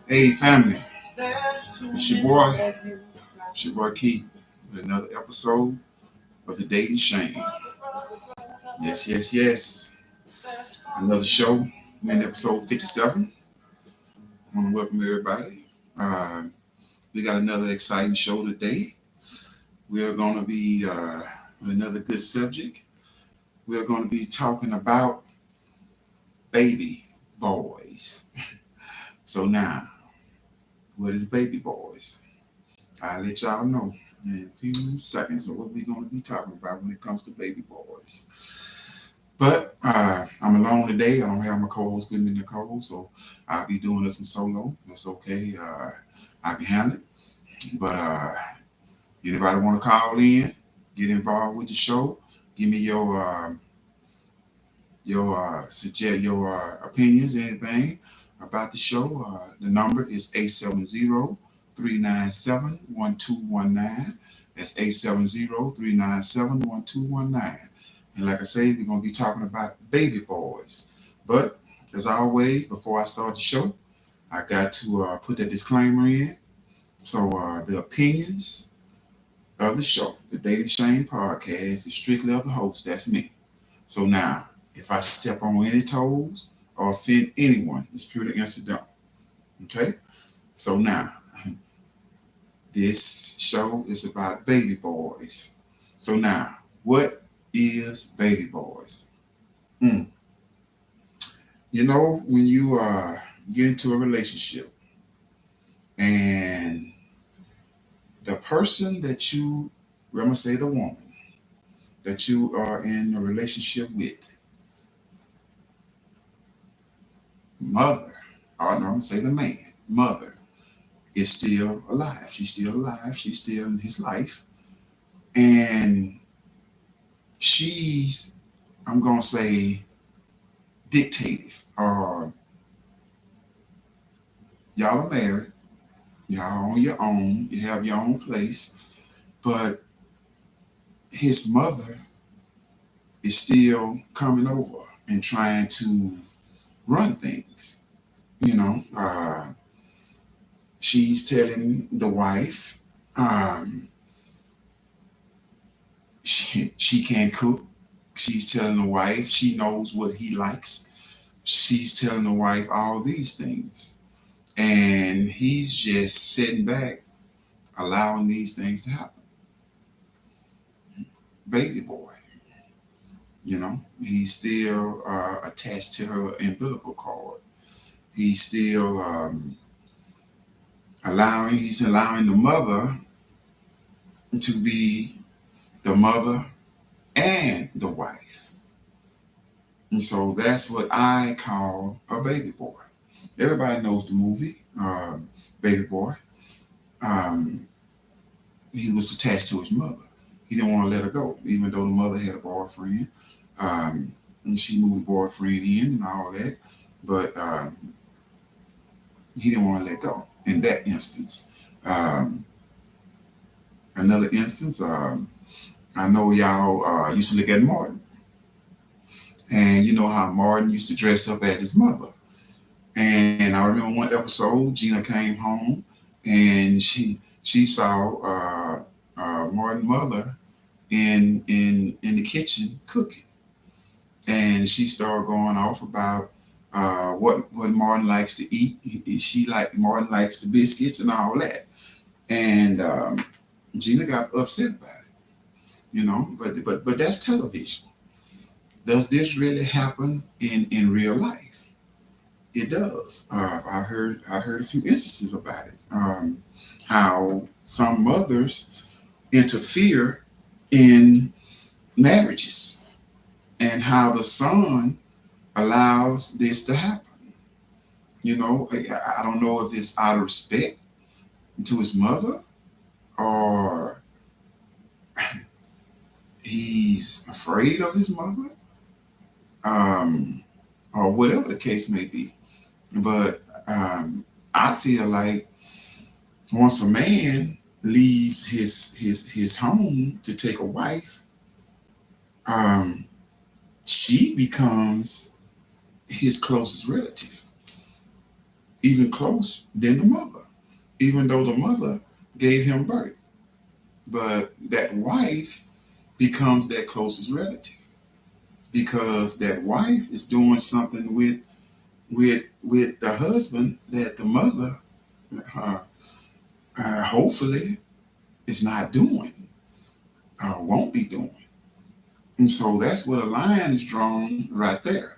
Hey family, it's your boy Keith, with another episode of the Dating Shame. Yes, yes, yes. Another show. We're in episode 57. I want to welcome everybody. We got another exciting show today. We're going to be with another good subject. We're going to be talking about baby boys. So now, what is baby boys? I'll let y'all know in a few seconds of what we're going to be talking about when it comes to baby boys. But I'm alone today. I don't have my co-host with me, Nicole, so I'll be doing this one solo. That's okay. I can handle it. But anybody want to call in, get involved with the show, give me suggest your opinions, anything about the show. The number is 870-397-1219. That's 870-397-1219. And like I say, we're going to be talking about baby boys. But as always, before I start the show, I got to put that disclaimer in. So the opinions of the show, the Daily Shame podcast, is strictly of the host. That's me. So now, if I step on any toes or offend anyone, it's purely incidental. Okay? So now, this show is about baby boys. So now, what is baby boys? Mm. You know, when you get into a relationship and the person that you, I'm going to say the woman, that you are in a relationship with, mother, or no, I'm going to say the man, mother, is still alive. She's still alive. She's still in his life. And she's, I'm going to say, dictative. Y'all are married. Y'all on your own. You have your own place. But his mother is still coming over and trying to run things. You know, she's telling the wife she can't cook. She's telling the wife she knows what he likes. She's telling the wife all these things. And he's just sitting back, allowing these things to happen. Baby boy, he's still attached to her umbilical cord. He's still he's allowing the mother to be the mother and the wife. And so that's what I call a baby boy. Everybody knows the movie, Baby Boy. He was attached to his mother. He didn't want to let her go, even though the mother had a boyfriend. And she moved the boyfriend in and all that. But he didn't want to let go in that instance. Another instance, I know y'all used to look at Martin. And you know how Martin used to dress up as his mother. And I remember one episode, Gina came home and she saw Martin's mother in the kitchen cooking, and she started going off about what Martin likes to eat. Martin likes the biscuits and all that, and Gina got upset about it, but that's television. Does this really happen in real life? It does. I heard a few instances about it. How some mothers interfere in marriages, and how the son allows this to happen. I don't know if it's out of respect to his mother, or he's afraid of his mother, or whatever the case may be. But I feel like once a man leaves his home to take a wife, she becomes his closest relative. even close than the mother, even though the mother gave him birth. But that wife becomes that closest relative because that wife is doing something with the husband that the mother uh, hopefully is not doing or won't be doing. And so that's where the line is drawn right there.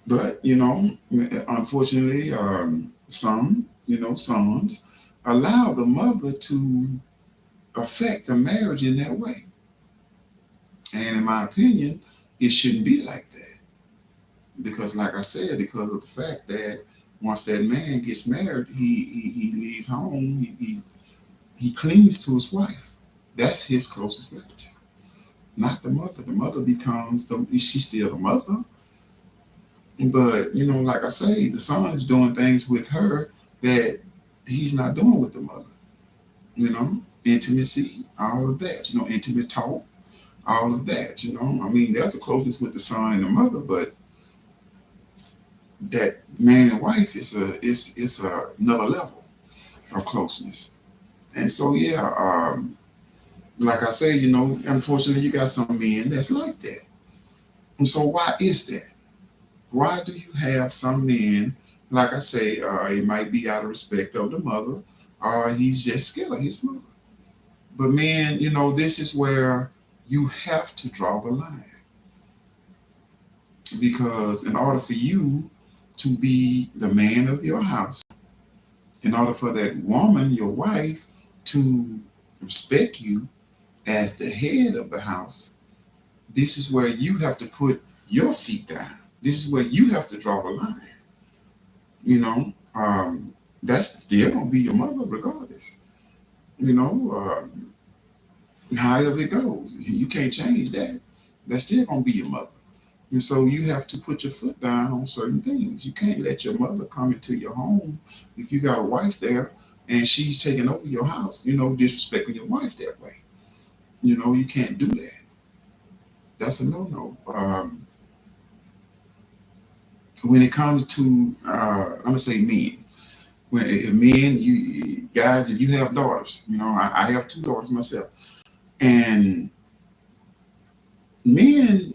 But, unfortunately, some, sons allow the mother to affect the marriage in that way. And in my opinion, it shouldn't be like that. Because, like I said, because of the fact that once that man gets married, he leaves home, he clings to his wife. That's his closest relative, not the mother. The mother becomes she's still the mother. But, like I say, the son is doing things with her that he's not doing with the mother. Intimacy, all of that, intimate talk, all of that, I mean, there's a closeness with the son and the mother, but that man and wife is another level of closeness. And so, yeah, like I say, unfortunately, you got some men that's like that. And so why is that? Why do you have some men, like I say, it might be out of respect of the mother, or he's just scared of his mother. But man, this is where you have to draw the line. Because in order for you to be the man of your house, in order for that woman, your wife, to respect you as the head of the house, this is where you have to put your feet down. This is where you have to draw the line. That's still gonna be your mother regardless. However it goes, you can't change that. That's still gonna be your mother. And so you have to put your foot down on certain things. You can't let your mother come into your home if you got a wife there and she's taking over your house, disrespecting your wife that way. You can't do that. That's a no-no. When it comes to, I'm gonna say men. When men, you guys, if you have daughters, I have 2 daughters myself, and men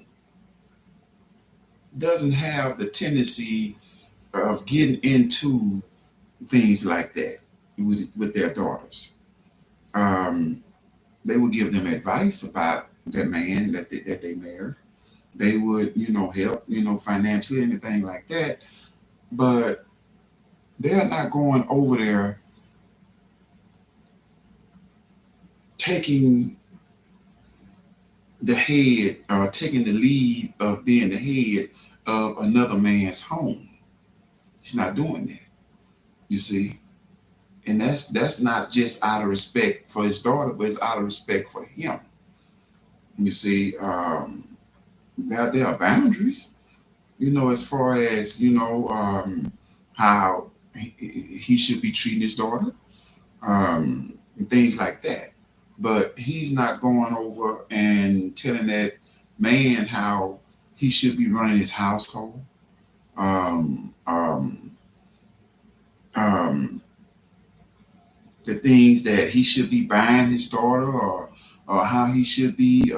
doesn't have the tendency of getting into things like that with their daughters. They would give them advice about that man that they married. They would, help, financially, anything like that. But they're not going over there taking the head or taking the lead of being the head of another man's home. He's not doing that, you see. And that's not just out of respect for his daughter, but it's out of respect for him. You see, there are boundaries, as far as, how he should be treating his daughter, and things like that. But he's not going over and telling that man how he should be running his household. Um, um, um, the things that he should be buying his daughter, or how he should be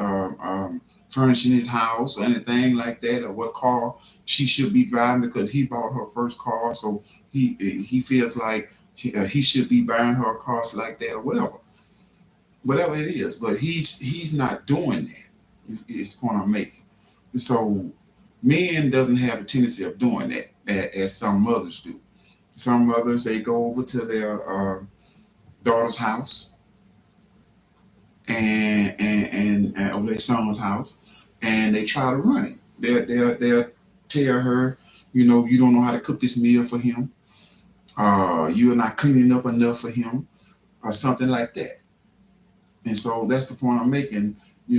furnishing his house or anything like that, or what car she should be driving because he bought her first car, so he feels like he should be buying her cars like that, or whatever it is. But he's not doing that. Is the point I'm making. So men doesn't have a tendency of doing that as some mothers do. Some mothers, they go over to their daughter's house and over their son's house, and they try to run it. They'll tell her, you don't know how to cook this meal for him. You're not cleaning up enough for him, or something like that. And so that's the point I'm making. When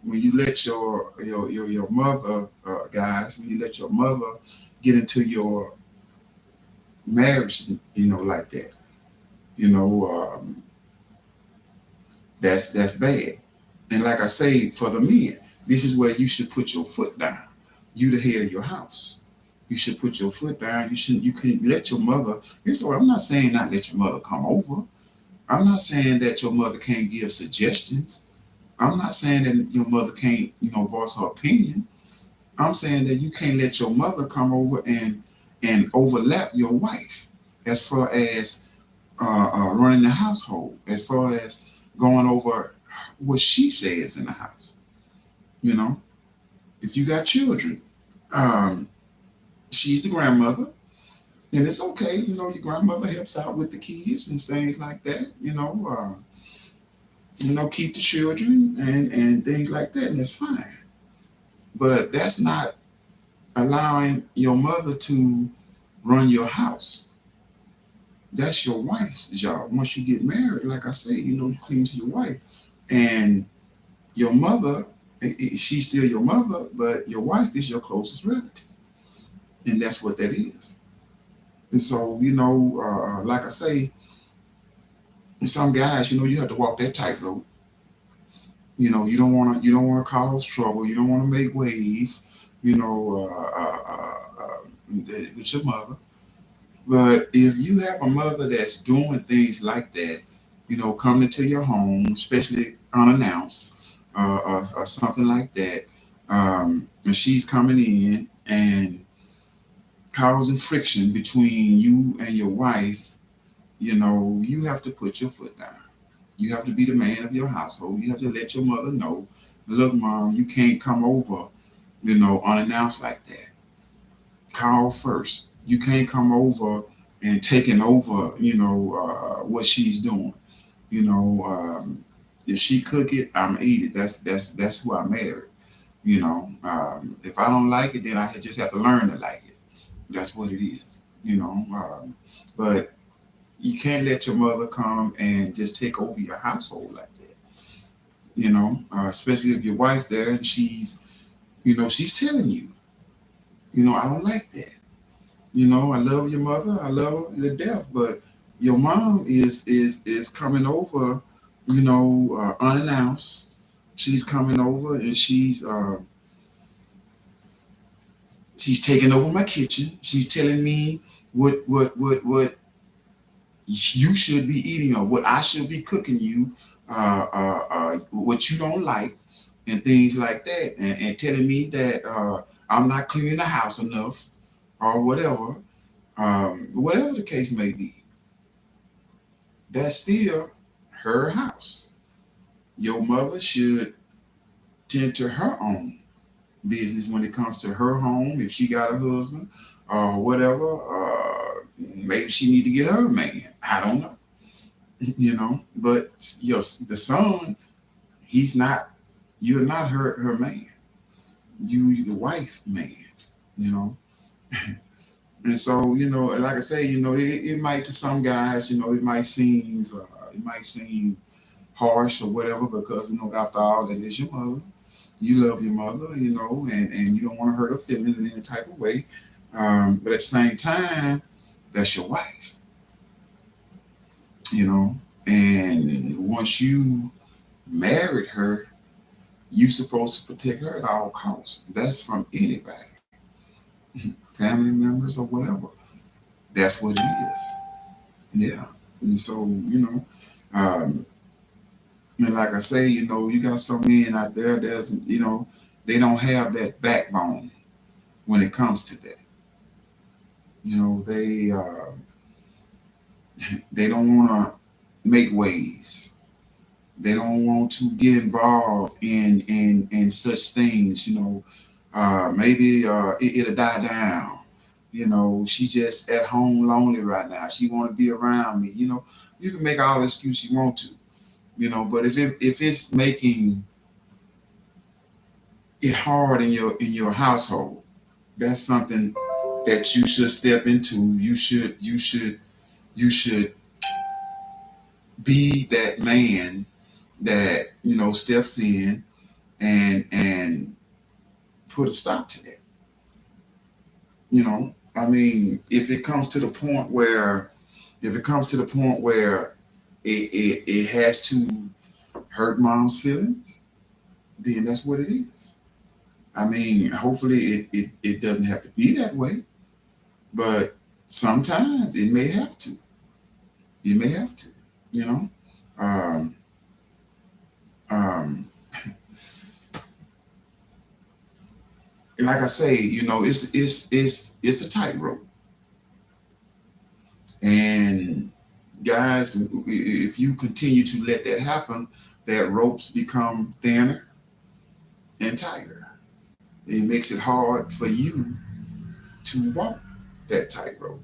you let your mother, guys, when you let your mother get into your marriage, like that, that's bad. And like I say, for the men, this is where you should put your foot down. You the head of your house. You should put your foot down. You can let your mother. So I'm not saying not let your mother come over. I'm not saying that your mother can't give suggestions. I'm not saying that your mother can't, voice her opinion. I'm saying that you can't let your mother come over and overlap your wife as far as running the household, as far as going over what she says in the house. If you got children, um, she's the grandmother, and it's okay. Your grandmother helps out with the kids and things like that. Keep the children and things like that, and that's fine. But that's not allowing your mother to run your house. That's your wife's job. Once you get married, like I say, you cling to your wife. And your mother, she's still your mother, but your wife is your closest relative. And that's what that is. And so, like I say, some guys, you have to walk that tightrope. You don't want to cause trouble. You don't want to make waves, with your mother. But if you have a mother that's doing things like that, coming to your home, especially unannounced, or something like that, and she's coming in and causing friction between you and your wife, you have to put your foot down. You have to be the man of your household. You have to let your mother know, look, Mom, you can't come over, unannounced like that. Call first. You can't come over and taking over, what she's doing. If she cook it, I'm eat it. That's who I married. If I don't like it, then I just have to learn to like it. That's what it is. But you can't let your mother come and just take over your household like that. Especially if your wife there and she's telling you, I don't like that. I love your mother, I love her to death, but your mom is coming over, unannounced. She's coming over and she's taking over my kitchen. She's telling me what you should be eating or what I should be cooking you, what you don't like, and things like that, and telling me that I'm not cleaning the house enough or whatever the case may be. That's still her house. Your mother should tend to her own business when it comes to her home. If she got a husband or whatever, maybe she need to get her a man. I don't know. But the son, you're not her man. You the wife man, you know. And so, like I say, it might to some guys, it might seem harsh or whatever because, after all, that is your mother. You love your mother, and you don't want to hurt her feelings in any type of way. But at the same time, that's your wife, and once you married her, you're supposed to protect her at all costs. That's from anybody, family members or whatever. That's what it is. Yeah. And so, and like I say, you got some men out there that's, they don't have that backbone when it comes to that. They don't want to make waves. They don't want to get involved in such things. Maybe it'll die down. She just at home lonely right now. She want to be around me. You can make all the excuse you want to. But if it's making it hard in your household, that's something that you should step into. You should be that man that steps in and put a stop to that. I mean, if it comes to the point where it has to hurt mom's feelings, then that's what it is. I mean, hopefully it doesn't have to be that way, but sometimes it may have to. It may have to, you know. Um, um, like I say, it's a tightrope. And guys, if you continue to let that happen, that ropes become thinner and tighter. It makes it hard for you to walk that tightrope.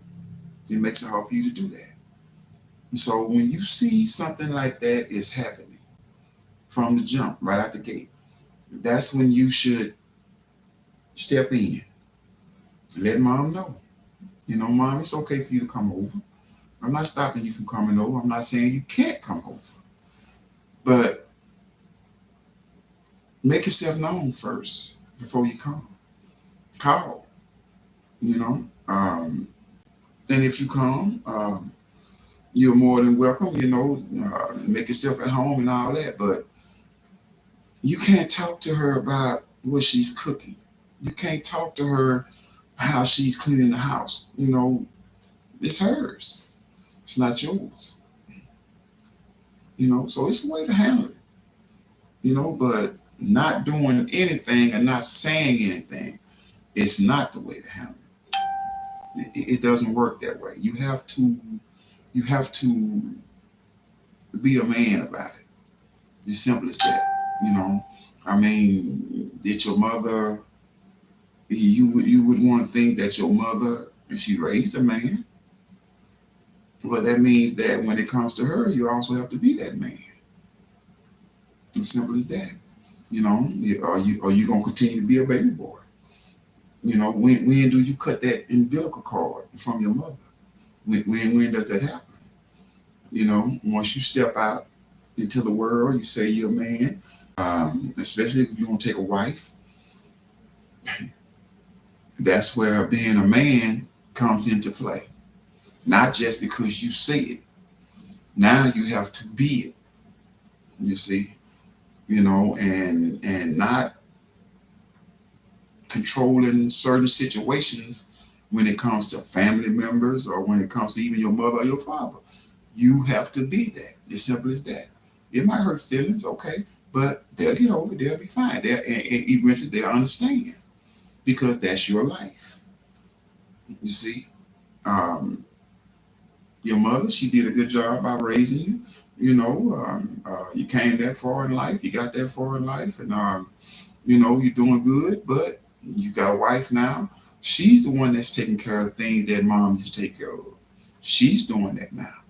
It makes it hard for you to do that. And so when you see something like that is happening from the jump, right out the gate, that's when you should step in, let mom know. Mom, it's okay for you to come over. I'm not stopping you from coming over. I'm not saying you can't come over. But make yourself known first before you come. Call, you know. And if you come, you're more than welcome, make yourself at home and all that. But you can't talk to her about what she's cooking. You can't talk to her how she's cleaning the house. It's hers. It's not yours. So it's a way to handle it. But not doing anything and not saying anything is not the way to handle it. It doesn't work that way. You have to be a man about it. As simple as that. I mean, did your mother? You would want to think that your mother, if she raised a man, well, that means that when it comes to her, you also have to be that man. As simple as that. Are you gonna continue to be a baby boy? When do you cut that umbilical cord from your mother? When does that happen? Once you step out into the world, you say you're a man. Especially if you want to take a wife, that's where being a man comes into play. Not just because you say it. Now you have to be it. You see, and not controlling certain situations when it comes to family members or when it comes to even your mother or your father. You have to be that. As simple as that. It might hurt feelings, okay, but they'll get over it. They'll be fine. And eventually they'll understand because that's your life. You see, your mother, she did a good job by raising you. You came that far in life. You got that far in life, and you're doing good. But you got a wife now. She's the one that's taking care of the things that mom used to take care of. She's doing that now.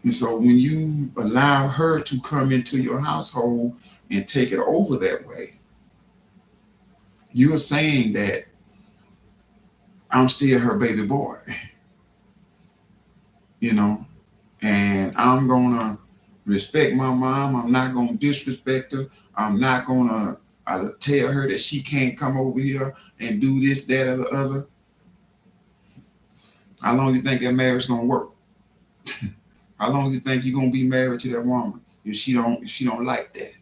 And so when you allow her to come into your household and take it over that way, you're saying that I'm still her baby boy, and I'm going to respect my mom. I'm not going to disrespect her. I'm not going to tell her that she can't come over here and do this, that, or the other. How long do you think that marriage is going to work? How long do you think you're going to be married to that woman if she don't like that?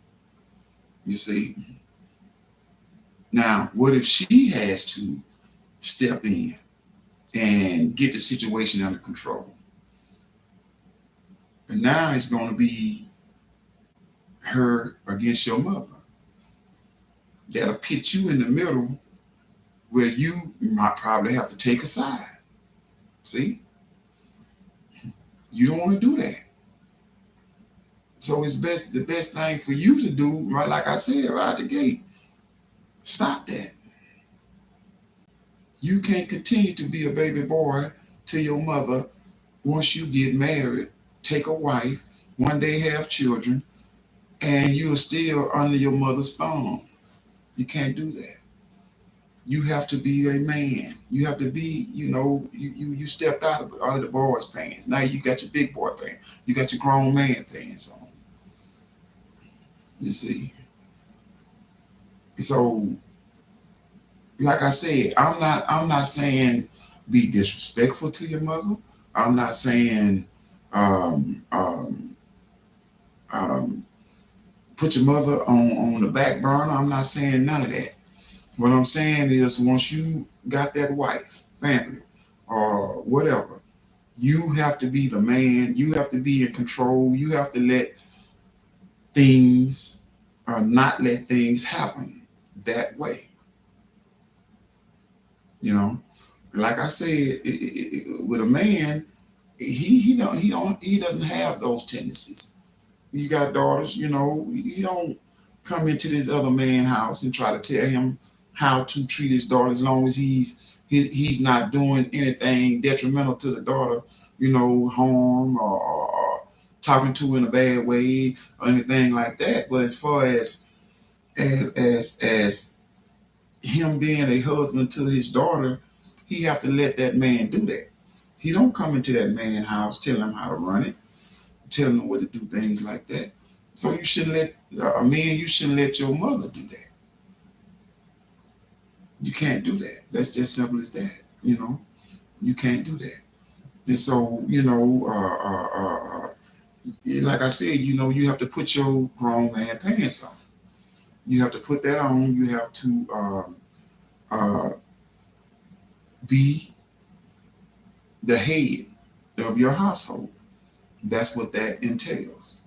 You see? Now, what if she has to step in and get the situation under control? And now it's going to be her against your mother. That'll pit you in the middle where you might probably have to take a side. See? You don't want to do that. So it's the best thing for you to do, right, like I said, right out the gate, stop that. You can't continue to be a baby boy to your mother once you get married, take a wife, one day have children, and you're still under your mother's thumb. You can't do that. You have to be a man. You have to be, you stepped out of the boy's pants. Now you got your big boy pants. You got your grown man pants on. You see? So, like I said, I'm not saying be disrespectful to your mother. I'm not saying put your mother on the back burner. I'm not saying none of that. What I'm saying is once you got that wife, family, or whatever, you have to be the man. You have to be in control. You have to let things or not let things happen that way. You know, like I said, with a man, he doesn't have those tendencies. You got daughters, you know, you don't come into this other man's house and try to tell him how to treat his daughter as long as he's not doing anything detrimental to the daughter, you know, harm or talking to her in a bad way or anything like that. But as far as him being a husband to his daughter, he have to let that man do that. He don't come into that man's house telling him how to run it, telling him what to do, things like that. So you shouldn't let a man. You shouldn't let your mother do that. You can't do that. That's just simple as that. You know, you can't do that. And so you know, like I said, you know, you have to put your grown man pants on. You have to put that on. You have to uh, be the head of your household. That's what that entails.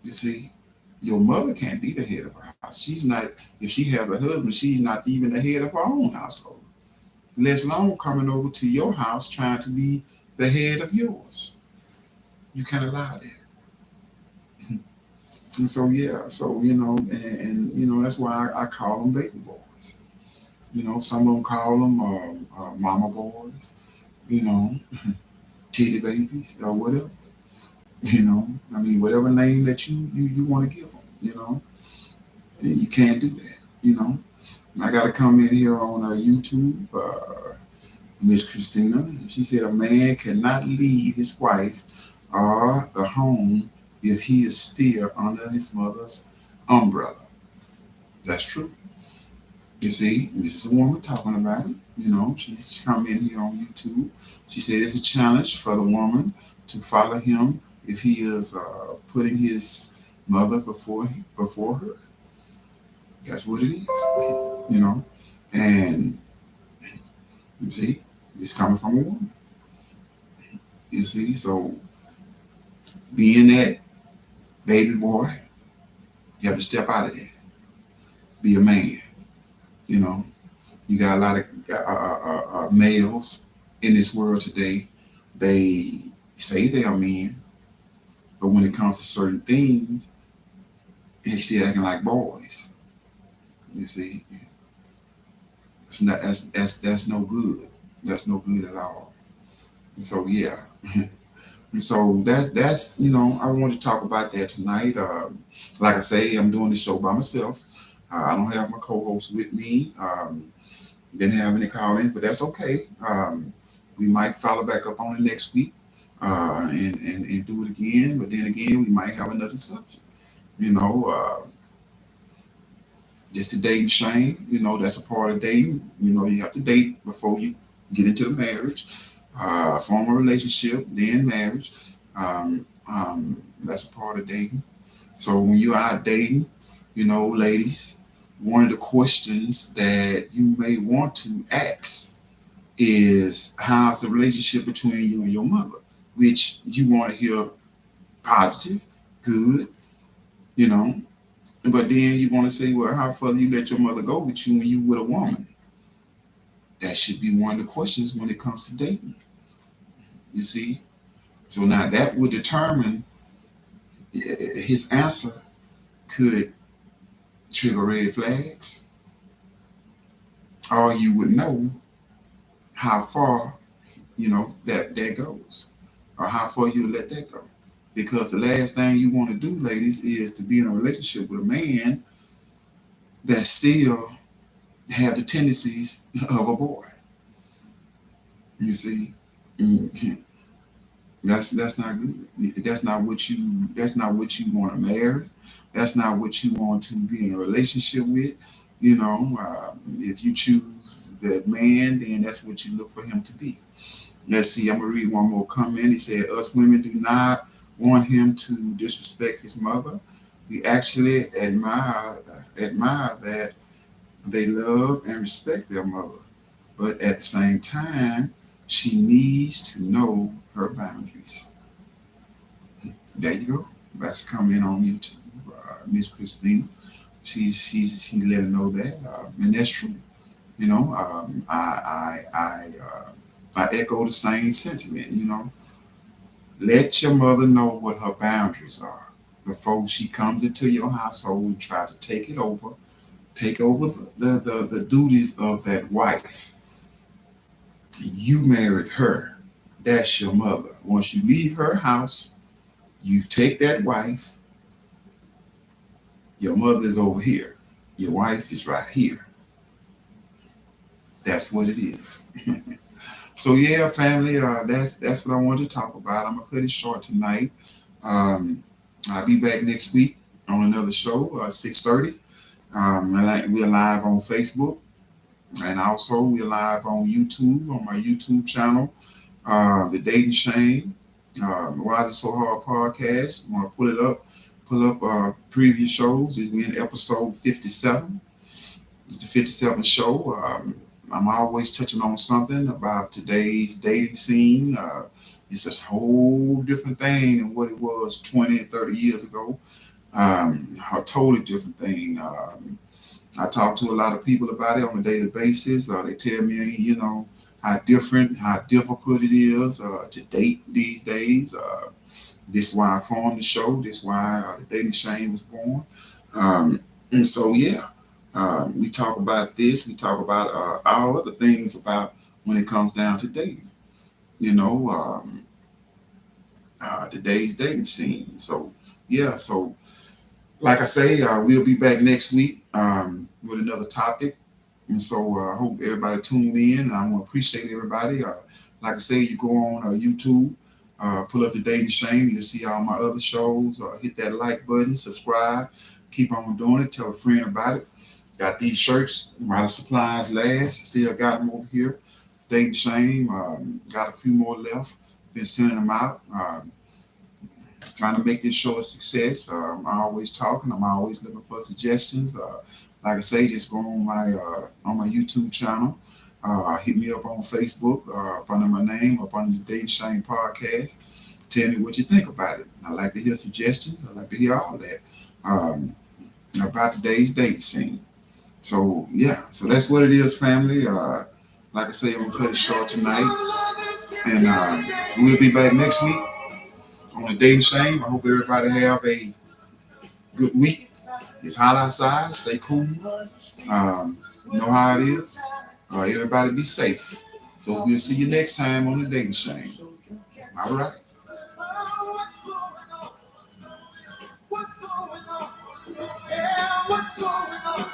You see, your mother can't be the head of her house. She's not, if she has a husband, she's not even the head of her own household. Let alone coming over to your house trying to be the head of yours. You can't allow that. And so, yeah, so, you know, and you know, that's why I call them baby boys. You know, some of them call them mama boys, you know, titty babies or whatever. You know, I mean, whatever name that you want to give them, you know, you can't do that. You know, I got to come in here on YouTube, Miss Christina. She said a man cannot leave his wife or the home if he is still under his mother's umbrella. That's true. You see, this is a woman talking about it. You know, she's come in here on YouTube. She said it's a challenge for the woman to follow him if he is putting his mother before her. That's what it is. You know, and you see, it's coming from a woman. You see, so being that baby boy, you have to step out of that. Be a man. You know, you got a lot of males in this world today. They say they are men, but when it comes to certain things, they still acting like boys. You see, it's not, that's no good. That's no good at all. And so yeah. And so that's you know, I want to talk about that tonight. Like I say, I'm doing the show by myself. I don't have my co-host with me. Didn't have any call-ins, but that's okay. We might follow back up on it next week and do it again. But then again, we might have another subject. You know, just the dating shame. You know, that's a part of dating. You know, you have to date before you get into the marriage. Form a relationship, then marriage. That's a part of dating. So when you're out dating, you know, ladies, one of the questions that you may want to ask is how's the relationship between you and your mother, which you want to hear positive, good, you know, but then you want to say, well, how far you let your mother go with you when you with a woman? That should be one of the questions when it comes to dating. You see? So now that would determine his answer could trigger red flags, or you would know how far, you know, that goes, or how far you let that go. Because the last thing you want to do, ladies, is to be in a relationship with a man that still have the tendencies of a boy. You see? Mm-hmm. That's not good. That's not what you want to marry. That's not what you want to be in a relationship with. You know, if you choose that man, then that's what you look for him to be. Let's see, I'm gonna read one more comment. He said, us women do not want him to disrespect his mother. we actually admire that they love and respect their mother. But at the same time, she needs to know her boundaries. There you go. That's coming on YouTube. Miss Christina, she let her know that, and that's true. You know, I echo the same sentiment. You know, let your mother know what her boundaries are before she comes into your household and try to take over the duties of that wife. You married her. That's your mother. Once you leave her house, you take that wife. Your mother is over here. Your wife is right here. That's what it is. So yeah, family. That's what I wanted to talk about. I'm gonna cut it short tonight. Um, I'll be back next week on another show, 6:30. We're live on Facebook, and also we're live on YouTube on my YouTube channel, The Dating Shame. Why Is It So Hard podcast. I'm gonna pull up previous shows. We're in episode 57. It's the 57th show. I'm always touching on something about today's dating scene. It's a whole different thing than what it was 20 and 30 years ago. A totally different thing. I talk to a lot of people about it on a daily basis. They tell me, you know, how difficult it is to date these days. This is why I formed the show. This is why the Dating Shame was born. And so, yeah, we talk about this. We talk about all other things about when it comes down to dating. You know, today's dating scene. So, yeah, so like I say, we'll be back next week with another topic. And so I hope everybody tuned in. And I want to appreciate everybody. Like I say, you go on YouTube, pull up the Dating Shame. You'll see all my other shows. Hit that like button, subscribe. Keep on doing it. Tell a friend about it. Got these shirts while the supplies last. Still got them over here. Dating Shame. Got a few more left. Been sending them out. Trying to make this show a success. I'm always talking. I'm always looking for suggestions. Like I say, just go on my YouTube channel. Hit me up on Facebook up under my name, up under the Dating Shame podcast. Tell me what you think about it. I like to hear suggestions. I like to hear all that about today's dating scene. So yeah, so that's what it is, family. Like I say, I'm gonna cut it short tonight, and we'll be back next week on the Dating Shame. I hope everybody have a good week. It's hot outside. Stay cool. You know how it is. Everybody be safe. So we'll see you next time on the Dating Shame. All right. What's going on? Yeah, what's going on?